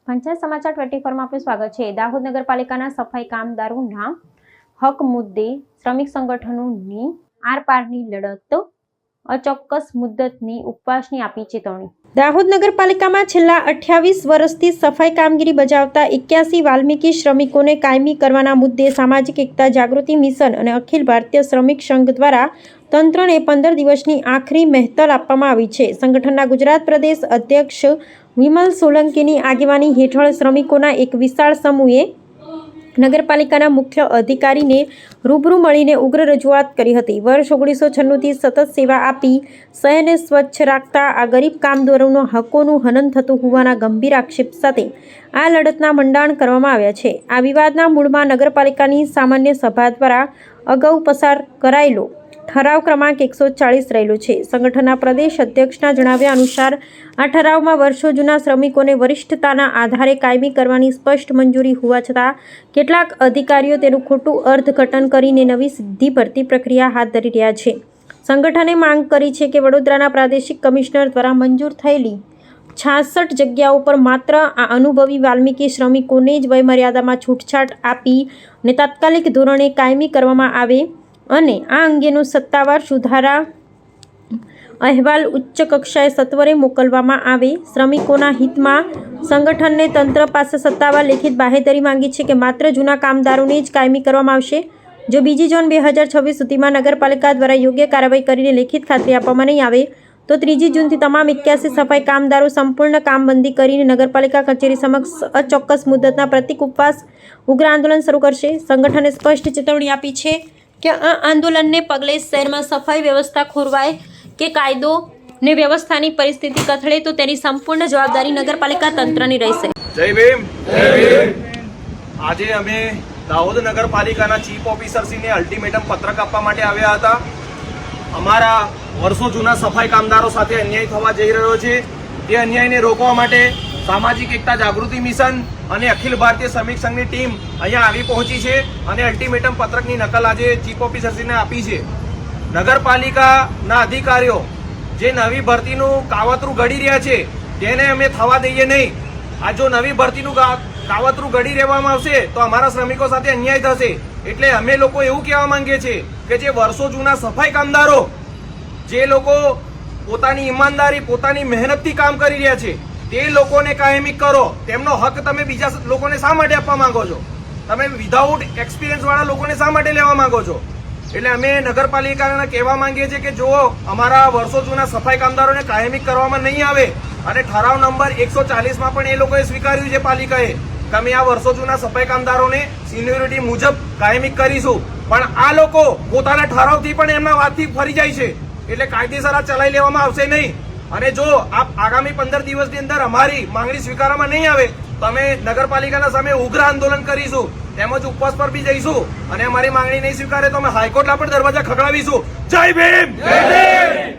પંચાયત સમાચાર 24 માં આપનું સ્વાગત છે। દાહોદ નગરપાલિકાના સફાઈ કામદારોના હક મુદ્દે શ્રમિક સંગઠનોની આરપારની લડત, અચોક્કસ મુદ્દતની ઉપવાસની આપી ચેતવણી। દાહોદ નગરપાલિકામાં છેલ્લા 28 વર્ષથી સફાઈ કામગીરી બજાવતા 81 વાલ્મીકી શ્રમિકોને કાયમી કરવાના મુદ્દે સામાજિક એકતા જાગૃતિ મિશન અને અખિલ ભારતીય શ્રમિક સંઘ દ્વારા તંત્રને 15 દિવસની આખરી મહેતલ આપવામાં આવી છે। સંગઠનના ગુજરાત પ્રદેશ અધ્યક્ષ વિમલ સોલંકીની આગેવાની હેઠળ શ્રમિકોના એક વિશાળ સમૂહે નગરપાલિકાના મુખ્ય અધિકારીને રૂબરૂ મળીને ઉગ્ર રજૂઆત કરી હતી। વર્ષ 1996થી સતત સેવા આપી શહેરને સ્વચ્છ રાખતા આ ગરીબ કામદારોના હકોનું હનન થતું હોવાના ગંભીર આક્ષેપ સાથે આ લડતના મંડાણ કરવામાં આવ્યા છે। આ વિવાદના મૂળમાં નગરપાલિકાની સામાન્ય સભા દ્વારા અગાઉ પસાર કરાયેલો ઠરાવ ક્રમાંક 140 રહેલો છે। સંગઠનના પ્રદેશ અધ્યક્ષના જણાવ્યા અનુસાર આ ઠરાવમાં વર્ષો જૂના શ્રમિકોને વરિષ્ઠતાના આધારે કાયમી કરવાની સ્પષ્ટ મંજૂરી હોવા છતાં કેટલાક અધિકારીઓ તેનું ખોટું અર્થઘટન કરીને નવી સીધી ભરતી પ્રક્રિયા હાથ ધરી રહ્યા છે। સંગઠને માંગ કરી છે કે વડોદરાના પ્રાદેશિક કમિશનર દ્વારા મંજૂર થયેલી 66 જગ્યાઓ પર માત્ર આ અનુભવી વાલ્મીકી શ્રમિકોને જ વયમર્યાદામાં છૂટછાટ આપી અને તાત્કાલિક ધોરણે કાયમી કરવામાં આવે અને આ અંગેનો સત્તાવાર સુધારા અહેવાલ ઉચ્ચ કક્ષાએ સત્વરે મોકલવામાં આવે। શ્રમિકોના હિતમાં સંગઠનને તંત્ર પાસે સત્તાવાર લેખિત બાહેધરી માંગી છે કે માત્ર જૂના કામદારોને જ કાયમી કરવામાં આવશે। જો બીજી જૂન 2026 સુધીમાં નગરપાલિકા દ્વારા યોગ્ય કાર્યવાહી કરીને લેખિત ખાતરી આપવામાં નહીં આવે તો 3 જૂનથી તમામ 81 સફાઈ કામદારો સંપૂર્ણ કામબંધી કરીને નગરપાલિકા કચેરી સમક્ષ અચોક્કસ મુદ્દતના પ્રતિક ઉપવાસ ઉગ્ર આંદોલન શરૂ કરશે। સંગઠને સ્પષ્ટ ચેતવણી આપી છે કે આ આંદોલનને પગલે શહેરમાં સફાઈ વ્યવસ્થા ખોરવાય કે કાયદો ને વ્યવસ્થાની પરિસ્થિતિ કથળે તો તેની સંપૂર્ણ જવાબદારી નગરપાલિકા તંત્રની રહેશે। જય ભીમ। જય ભીમ। આજે અમે દાહોદ નગરપાલિકાના ચીફ ઓફિસરશ્રીને અલ્ટિમેટમ પત્રક આપવા માટે આવ્યા હતા। અમારા વર્ષો જૂના સફાઈ કામદારો સાથે અન્યાય થવા જઈ રહ્યો છે, તે અન્યાયને રોકવા માટે સામાજિક એકતા જાગૃતિ મિશન અને અખિલ ભારતીય શ્રમિક સંઘની ટીમ અહીંયા આવી પહોંચી છે અને અલ્ટિમેટમ પત્રકની નકલ આજે ચીફ ઓફિસરશ્રીને આપી છે। નગરપાલિકાના અધિકારીઓ જે નવી ભરતીનું કાવતરું ઘડી રહ્યા છે તેને અમે થવા દઈએ નહીં। આ જો નવી ભરતીનું કાવતરું ઘડી રહેવામાં આવશે તો અમારા શ્રમિકો સાથે અન્યાય થશે। એટલે અમે લોકો એવું કહેવા માંગીએ છીએ કે જે વર્ષો જૂના સફાઈ કામદારો જે લોકો પોતાની ઈમાનદારી પોતાની મહેનતથી કામ કરી રહ્યા છે તે લોકોને કાયમી કરો। તેમનો હક તમે બીજા લોકોને શા માટે આપવા માંગો છો? તમે વિધાઉટ એક્સપિરિયન્સ વાળા લોકોને શા માટે લેવા માંગો છો? એટલે અમે નગરપાલિકાને કહેવા માંગીએ છીએ કે જો અમારા વર્ષો જૂના સફાઈ કામદારોને કાયમી કરવામાં નહીં આવે અને ઠરાવ નંબર 140માં પણ એ લોકોએ સ્વીકાર્યું છે પાલિકાએ કે અમે આ વર્ષો જૂના સફાઈ કામદારોને સિનિયોરિટી મુજબ કાયમી કરીશું, પણ આ લોકો પોતાના ઠરાવથી પણ એમના વાતથી ફરી જાય છે। એટલે કાયદેસર આ ચલાવી લેવામાં આવશે નહીં અને જો આગામી 15 દિવસની અંદર અમારી માંગણી સ્વીકારવામાં નહીં આવે તો અમે નગરપાલિકાના સામે ઉગ્ર આંદોલન કરીશું, તેમજ ઉપવાસ પર બી જઈશું અને અમારી માંગણી નહીં સ્વીકારે તો અમે હાઈકોર્ટના પણ દરવાજા ખખડાવીશું। જય ભીમ।